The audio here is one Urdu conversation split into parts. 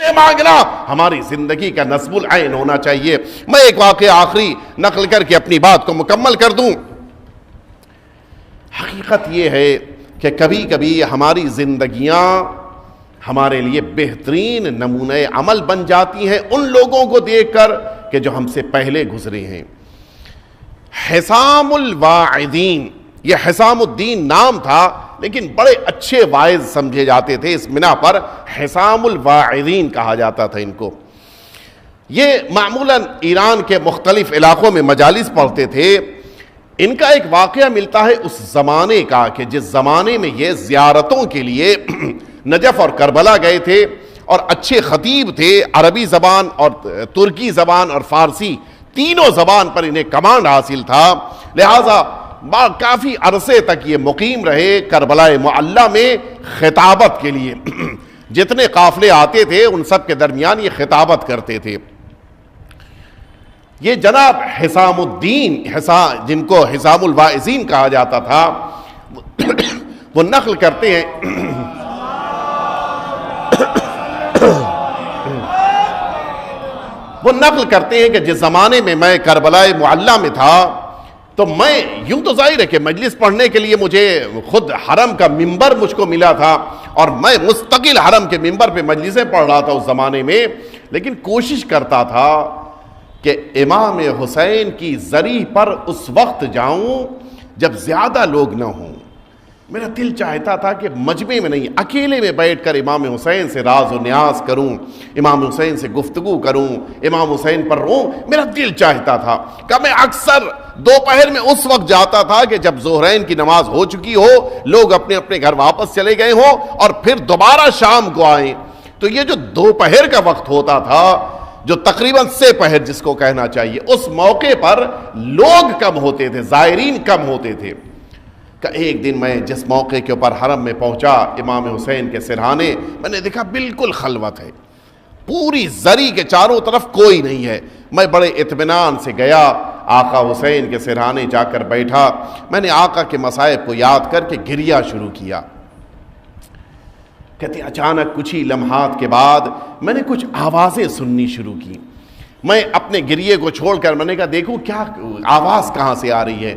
سے مانگنا ہماری زندگی کا نصب العین ہونا چاہیے۔ میں ایک واقعہ آخری نقل کر کے اپنی بات کو مکمل کر دوں۔ حقیقت یہ ہے کہ کبھی کبھی ہماری زندگیاں ہمارے لیے بہترین نمونہ عمل بن جاتی ہیں ان لوگوں کو دیکھ کر کہ جو ہم سے پہلے گزرے ہیں۔ حسام الواعظین، یہ حسام الدین نام تھا لیکن بڑے اچھے واعظ سمجھے جاتے تھے، اس بنا پر حسام الواعظین کہا جاتا تھا ان کو۔ یہ معمولاً ایران کے مختلف علاقوں میں مجالس پڑھتے تھے۔ ان کا ایک واقعہ ملتا ہے اس زمانے کا کہ جس زمانے میں یہ زیارتوں کے لیے نجف اور کربلا گئے تھے، اور اچھے خطیب تھے، عربی زبان اور ترکی زبان اور فارسی تینوں زبان پر انہیں کمانڈ حاصل تھا، لہٰذا کافی عرصے تک یہ مقیم رہے کربلا معلی میں خطابت کے لیے۔ جتنے قافلے آتے تھے ان سب کے درمیان یہ خطابت کرتے تھے۔ یہ جناب حسام الدین، جن کو حسام الواعظین کہا جاتا تھا، وہ نقل کرتے ہیں کہ جس زمانے میں میں کربلا معلی میں تھا تو میں یوں تو ظاہر ہے کہ مجلس پڑھنے کے لیے مجھے خود حرم کا ممبر مجھ کو ملا تھا، اور میں مستقل حرم کے ممبر پہ مجلسیں پڑھ رہا تھا اس زمانے میں، لیکن کوشش کرتا تھا کہ امام حسین کی زری پر اس وقت جاؤں جب زیادہ لوگ نہ ہوں۔ میرا دل چاہتا تھا کہ مجمع میں نہیں، اکیلے میں بیٹھ کر امام حسین سے راز و نیاز کروں، امام حسین سے گفتگو کروں، امام حسین پر روں۔ میرا دل چاہتا تھا کہ میں اکثر دوپہر میں اس وقت جاتا تھا کہ جب ظہرین کی نماز ہو چکی ہو، لوگ اپنے اپنے گھر واپس چلے گئے ہوں، اور پھر دوبارہ شام کو آئیں۔ تو یہ جو دوپہر کا وقت ہوتا تھا، جو تقریباً سے پہر جس کو کہنا چاہیے، اس موقع پر لوگ کم ہوتے تھے، زائرین کم ہوتے تھے۔ کہ ایک دن میں جس موقع کے اوپر حرم میں پہنچا امام حسین کے سرہانے، میں نے دیکھا بالکل خلوت ہے، پوری زری کے چاروں طرف کوئی نہیں ہے۔ میں بڑے اطمینان سے گیا، آقا حسین کے سرہانے جا کر بیٹھا۔ میں نے آقا کے مصائب کو یاد کر کے گریہ شروع کیا۔ کہتے اچانک کچھ ہی لمحات کے بعد میں نے کچھ آوازیں سننی شروع کی۔ میں اپنے گریے کو چھوڑ کر میں نے کہا دیکھوں کیا آواز کہاں سے آ رہی ہے۔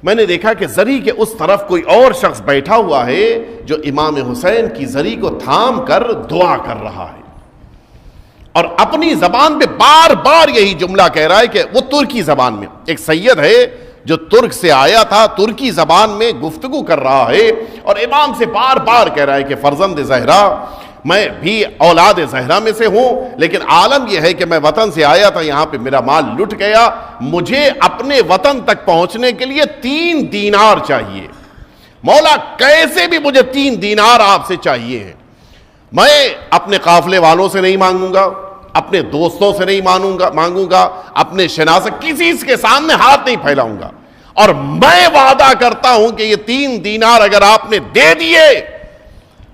میں نے دیکھا کہ زری کے اس طرف کوئی اور شخص بیٹھا ہوا ہے جو امام حسین کی زری کو تھام کر دعا کر رہا ہے، اور اپنی زبان پہ بار بار یہی جملہ کہہ رہا ہے کہ وہ ترکی زبان میں، ایک سید ہے جو ترک سے آیا تھا، ترکی زبان میں گفتگو کر رہا ہے، اور امام سے بار بار کہہ رہا ہے کہ فرزند زہرا، میں بھی اولاد زہرا میں سے ہوں، لیکن عالم یہ ہے کہ میں وطن سے آیا تھا، یہاں پہ میرا مال لٹ گیا، مجھے اپنے وطن تک پہنچنے کے لیے 3 دینار چاہیے، مولا کیسے بھی مجھے 3 دینار آپ سے چاہیے ہیں۔ میں اپنے قافلے والوں سے نہیں مانگوں گا، اپنے دوستوں سے نہیں مانگوں گا، اپنے شناسے کسی کے سامنے ہاتھ نہیں پھیلاؤں گا، اور میں وعدہ کرتا ہوں کہ یہ 3 دینار اگر آپ نے دے دیے،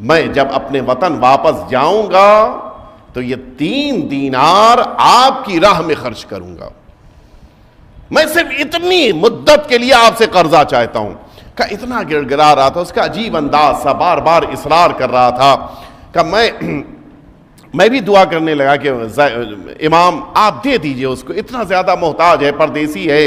میں جب اپنے وطن واپس جاؤں گا تو یہ 3 دینار آپ کی راہ میں خرچ کروں گا، میں صرف اتنی مدت کے لیے آپ سے قرضہ چاہتا ہوں۔ کہ اتنا گڑ گڑا رہا تھا، اس کا عجیب انداز سا، بار بار اصرار کر رہا تھا کہ میں بھی دعا کرنے لگا کہ امام آپ دے دیجئے اس کو، اتنا زیادہ محتاج ہے، پردیسی ہے،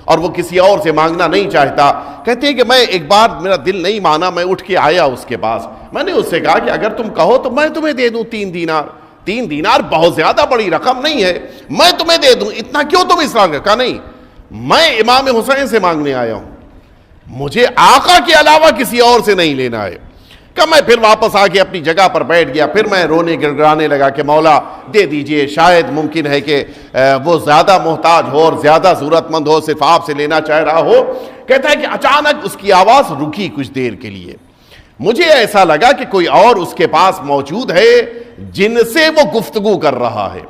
اور وہ کسی اور سے مانگنا نہیں چاہتا۔ کہتے ہیں کہ میں ایک بار میرا دل نہیں مانا، میں اٹھ کے آیا اس کے پاس، میں نے اس سے کہا کہ اگر تم کہو تو میں تمہیں دے دوں 3 دینار، 3 دینار بہت زیادہ بڑی رقم نہیں ہے، میں تمہیں دے دوں، اتنا کیوں تم اصرار کر؟ کہا نہیں، میں امام حسین سے مانگنے آیا ہوں، مجھے آقا کے علاوہ کسی اور سے نہیں لینا ہے۔ کہ میں پھر واپس آ کے اپنی جگہ پر بیٹھ گیا، پھر میں رونے گڑگڑانے لگا کہ مولا دے دیجئے، شاید ممکن ہے کہ وہ زیادہ محتاج ہو اور زیادہ ضرورت مند ہو، صرف آپ سے لینا چاہ رہا ہو۔ کہتا ہے کہ اچانک اس کی آواز رکی کچھ دیر کے لیے، مجھے ایسا لگا کہ کوئی اور اس کے پاس موجود ہے جن سے وہ گفتگو کر رہا ہے،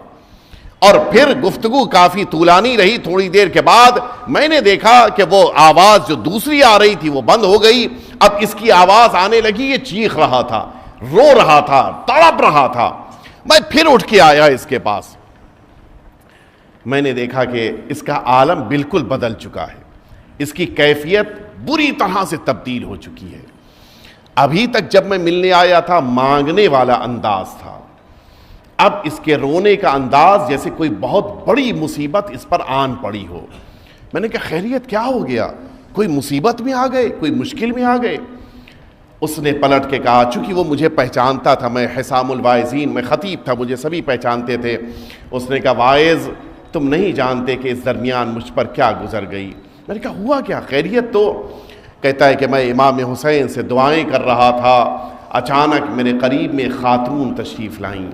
اور پھر گفتگو کافی طولانی رہی۔ تھوڑی دیر کے بعد میں نے دیکھا کہ وہ آواز جو دوسری آ رہی تھی وہ بند ہو گئی، اب اس کی آواز آنے لگی، یہ چیخ رہا تھا، رو رہا تھا، تڑپ رہا تھا۔ میں پھر اٹھ کے آیا اس کے پاس، میں نے دیکھا کہ اس کا عالم بالکل بدل چکا ہے، اس کی کیفیت بری طرح سے تبدیل ہو چکی ہے۔ ابھی تک جب میں ملنے آیا تھا مانگنے والا انداز تھا، اب اس کے رونے کا انداز جیسے کوئی بہت بڑی مصیبت اس پر آن پڑی ہو۔ میں نے کہا خیریت کیا ہو گیا؟ کوئی مصیبت میں آ گئے؟ کوئی مشکل میں آ گئے؟ اس نے پلٹ کے کہا، چونکہ وہ مجھے پہچانتا تھا، میں حسام الواعظین میں خطیب تھا، مجھے سبھی پہچانتے تھے۔ اس نے کہا واعظ تم نہیں جانتے کہ اس درمیان مجھ پر کیا گزر گئی۔ میں نے کہا ہوا کیا؟ خیریت تو؟ کہتا ہے کہ میں امام حسین سے دعائیں کر رہا تھا، اچانک میرے قریب میں خاتون تشریف لائیں۔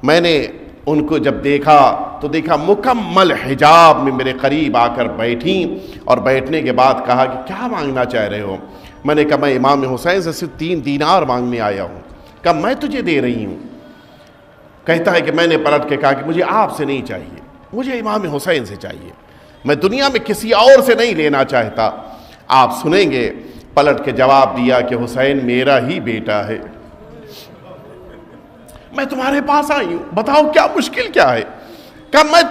میں نے ان کو جب دیکھا تو دیکھا مکمل حجاب میں میرے قریب آ کر بیٹھیں، اور بیٹھنے کے بعد کہا کہ کیا مانگنا چاہ رہے ہو؟ میں نے کہا میں امام حسین سے صرف 3 دینار مانگنے آیا ہوں۔ کہا میں تجھے دے رہی ہوں۔ کہتا ہے کہ میں نے پلٹ کے کہا کہ مجھے آپ سے نہیں چاہیے، مجھے امام حسین سے چاہیے، میں دنیا میں کسی اور سے نہیں لینا چاہتا۔ آپ سنیں گے پلٹ کے جواب دیا کہ حسین میرا ہی بیٹا ہے، میں تمہارے پاس آئی ہوں، بتاؤ کیا مشکل کیا ہے؟ کہ میں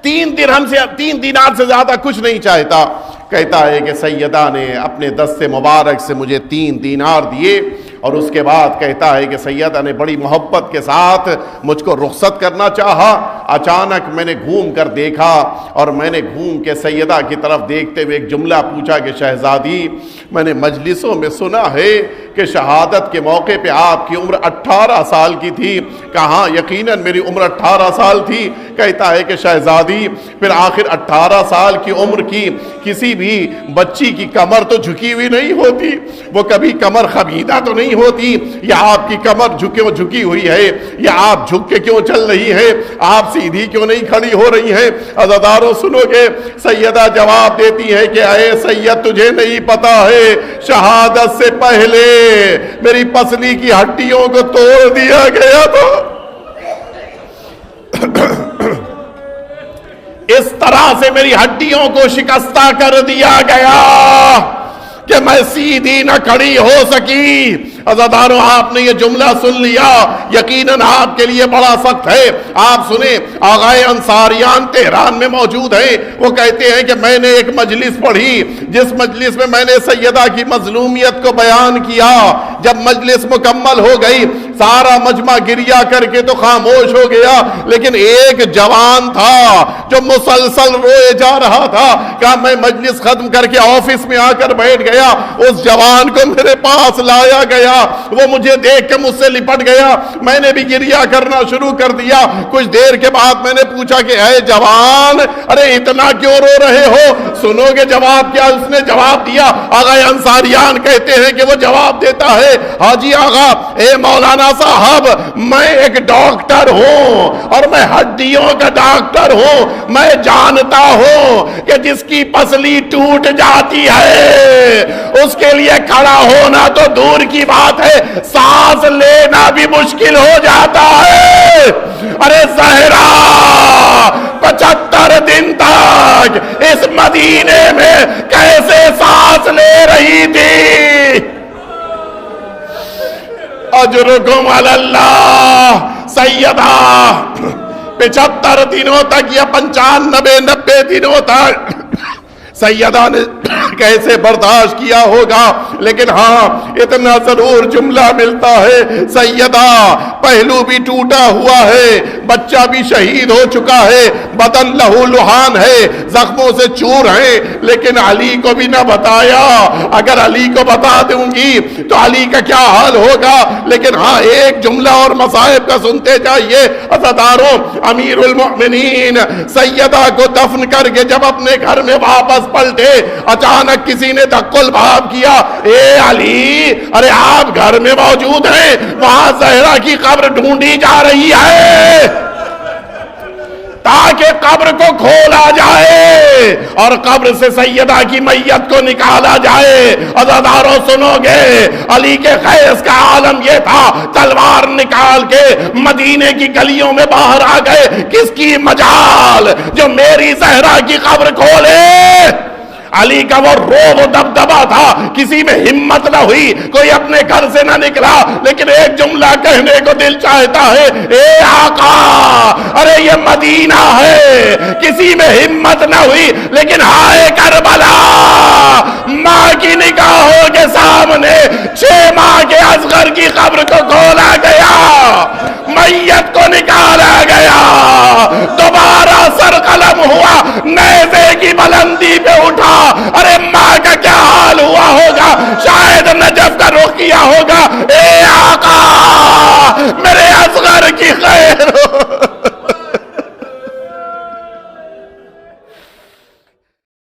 3 دینار سے زیادہ کچھ نہیں چاہتا۔ کہتا ہے کہ سیدہ نے اپنے دست مبارک سے مجھے 3 دینار دیے، اور اس کے بعد کہتا ہے کہ سیدہ نے بڑی محبت کے ساتھ مجھ کو رخصت کرنا چاہا۔ اچانک میں نے گھوم کر دیکھا، اور میں نے گھوم کے سیدہ کی طرف دیکھتے ہوئے ایک جملہ پوچھا کہ شہزادی، میں نے مجلسوں میں سنا ہے کہ شہادت کے موقع پہ آپ کی عمر 18 سال کی تھی۔ کہاں یقیناً میری عمر 18 سال تھی۔ کہتا ہے کہ شہزادی پھر آخر 18 سال کی عمر کی کسی بھی بچی کی کمر تو جھکی ہوئی نہیں ہوتی، وہ کبھی کمر خمیدہ تو نہیں ہوتی۔ یا آپ کی کمر جھکی ہوئی ہے، یا آپ جھک کے کیوں چل رہی ہے؟ آپ سیدھی کیوں نہیں کھڑی ہو رہی ہیں؟ عزاداروں سنو گے، سیدہ جواب دیتی ہے کہ اے سید تجھے نہیں پتا ہے، شہادت سے پہلے میری پسلی کی ہڈیوں کو توڑ دیا گیا تھا۔ اس طرح سے میری ہڈیوں کو شکستہ کر دیا گیا کہ میں سیدھی نہ کھڑی ہو سکی۔ عزاداروں آپ نے یہ جملہ سن لیا، یقیناً آپ کے لیے بڑا سخت ہے۔ آپ سنیں، آغائے انصاریان تہران میں موجود ہیں، وہ کہتے ہیں کہ میں نے ایک مجلس پڑھی جس مجلس میں نے سیدہ کی مظلومیت کو بیان کیا۔ جب مجلس مکمل ہو گئی، سارا مجمع گریہ کر کے تو خاموش ہو گیا، لیکن ایک جوان تھا جو مسلسل روئے جا رہا تھا۔ کہا میں مجلس ختم کر کے آفس میں آ کر بیٹھ گیا، اس جوان کو میرے پاس لایا گیا، وہ مجھے دیکھ کے مجھ سے لپٹ گیا، میں نے بھی گریہ کرنا شروع کر دیا۔ کچھ دیر کے بعد میں نے پوچھا کہ اے جوان، ارے اتنا کیوں رو رہے ہو؟ سنو گے جواب کیا اس نے جواب دیا؟ آغا انصاریان کہتے ہیں کہ وہ جواب دیتا ہے، حاجی آغا، اے مولانا صاحب، میں ایک ڈاکٹر ہوں، اور میں ہڈیوں کا ڈاکٹر ہوں۔ میں جانتا ہوں کہ جس کی پسلی ٹوٹ جاتی ہے اس کے لیے کھڑا ہونا تو دور کی بات ہے، سانس لینا بھی مشکل ہو جاتا ہے۔ ارے زہرا 75 دن تک اس مدینے میں کیسے سانس لے رہی تھی؟ اجرکم علی اللہ۔ سیدہ 75 دنوں تک یا 95 90 دنوں تک سیدہ نے کیسے برداشت کیا ہوگا، لیکن ہاں اتنا ضرور جملہ ملتا ہے، سیدہ پہلو بھی ٹوٹا ہوا ہے، بچہ بھی شہید ہو چکا ہے، بدن لہو لہان ہے، زخموں سے چور ہیں، لیکن علی کو بھی نہ بتایا۔ اگر علی کو بتا دوں گی تو علی کا کیا حال ہوگا؟ لیکن ہاں ایک جملہ اور مصائب کا سنتے جائیے عزاداروں۔ امیر المؤمنین سیدہ کو دفن کر کے جب اپنے گھر میں واپس پلٹے، اچانک کسی نے دھکل بھاب کیا، اے علی، ارے آپ گھر میں موجود ہیں، وہاں زہرا کی قبر ڈھونڈی جا رہی ہے تاکہ قبر کو کھولا جائے اور قبر سے سیدہ کی میت کو نکالا جائے۔ عزاداروں سنو گے، علی کے خیز کا عالم یہ تھا، تلوار نکال کے مدینے کی گلیوں میں باہر آ گئے، کس کی مجال جو میری زہرا کی قبر کھولے۔ علی کا وہ روب و دبدبا تھا، کسی میں ہمت نہ ہوئی، کوئی اپنے گھر سے نہ نکلا، لیکن ایک جملہ کہنے کو دل چاہتا ہے، اے آقا، ارے یہ مدینہ ہے۔ کسی میں ہمت نہ ہوئی، لیکن ہائے کربلا، ماں کی نگاہوں کے سامنے 6 ماہ کے اصغر کی قبر کو کھولا گیا۔ میت کو نکالا گیا، دوبارہ سر قلم ہوا، نیزے کی بلندی پہ اٹھا۔ ارے ماں کا کیا حال ہوا ہوگا، شاید نجف کا رخ کیا ہوگا، اے آقا میرے اصغر کی